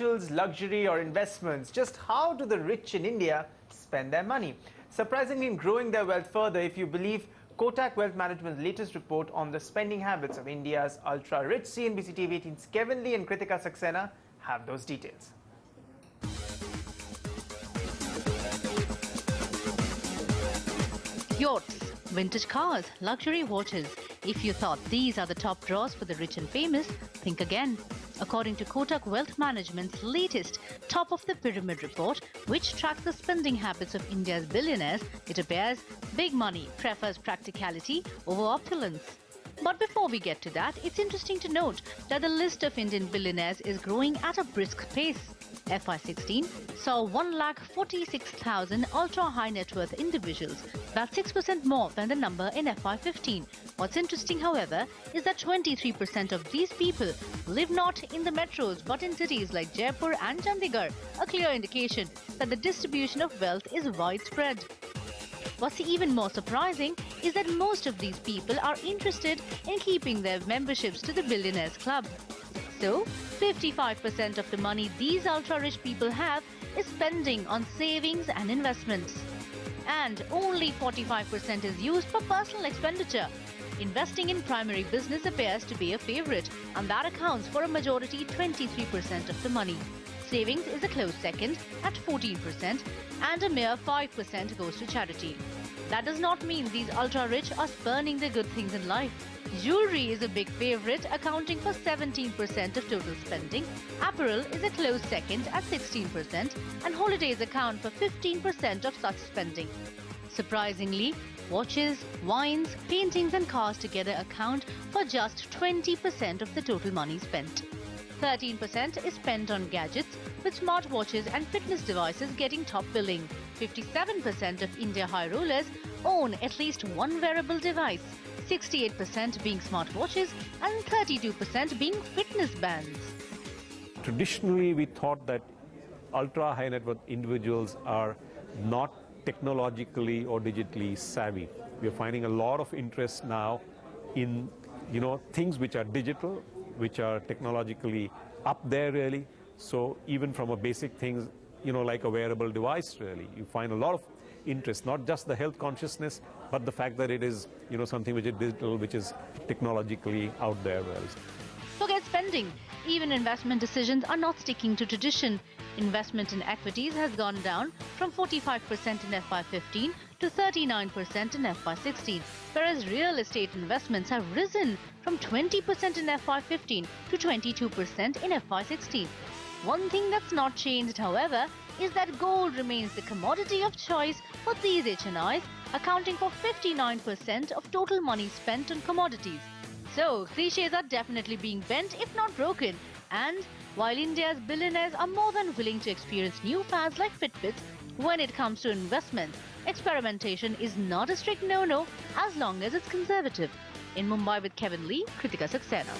essentials, luxury or investments? Just how do the rich in India spend their money? Surprisingly, in growing their wealth further, if you believe Kotak Wealth Management's latest report on the spending habits of India's ultra-rich, CNBC TV 18's Kevin Lee and Kritika Saxena have those details. Yachts, vintage cars, luxury watches. If you thought these are the top draws for the rich and famous, think again. According to Kotak Wealth Management's latest Top of the Pyramid report, which tracks the spending habits of India's billionaires, it appears big money prefers practicality over opulence. But before we get to that, it's interesting to note that the list of Indian billionaires is growing at a brisk pace. FY16 saw 1,46,000 ultra-high net worth individuals, about 6% more than the number in FY15. What's interesting, however, is that 23% of these people live not in the metros but in cities like Jaipur and Chandigarh, a clear indication that the distribution of wealth is widespread. What's even more surprising is that most of these people are interested in keeping their memberships to the Billionaires Club. So, 55% of the money these ultra-rich people have is spending on savings and investments. And only 45% is used for personal expenditure. Investing in primary business appears to be a favorite, and that accounts for a majority 23% of the money. Savings is a close second at 14%, and a mere 5% goes to charity. That does not mean these ultra-rich are spurning the good things in life. Jewelry is a big favorite, accounting for 17% of total spending. Apparel is a close second at 16%, and holidays account for 15% of such spending. Surprisingly, watches, wines, paintings and cars together account for just 20% of the total money spent. 13% is spent on gadgets, with smartwatches and fitness devices getting top billing. 57% of India high rollers own at least one wearable device, 68% being smartwatches and 32% being fitness bands. Traditionally, we thought that ultra high net worth individuals are not technologically or digitally savvy. We are finding a lot of interest now in things which are digital, which are technologically up there really. So even from a basic things, like a wearable device really, you find a lot of interest, not just the health consciousness, but the fact that it is, something which is digital, which is technologically out there well. Forget spending. Even investment decisions are not sticking to tradition. Investment in equities has gone down from 45% in FY15 to 39% in FY16, whereas real estate investments have risen from 20% in FY15 to 22% in FY16. One thing that's not changed, however, is that gold remains the commodity of choice for these HNIs, accounting for 59% of total money spent on commodities. So, clichés are definitely being bent, if not broken. And while India's billionaires are more than willing to experience new fads like Fitbits, when it comes to investments, experimentation is not a strict no-no as long as it's conservative. In Mumbai with Kevin Lee, Kritika Saxena.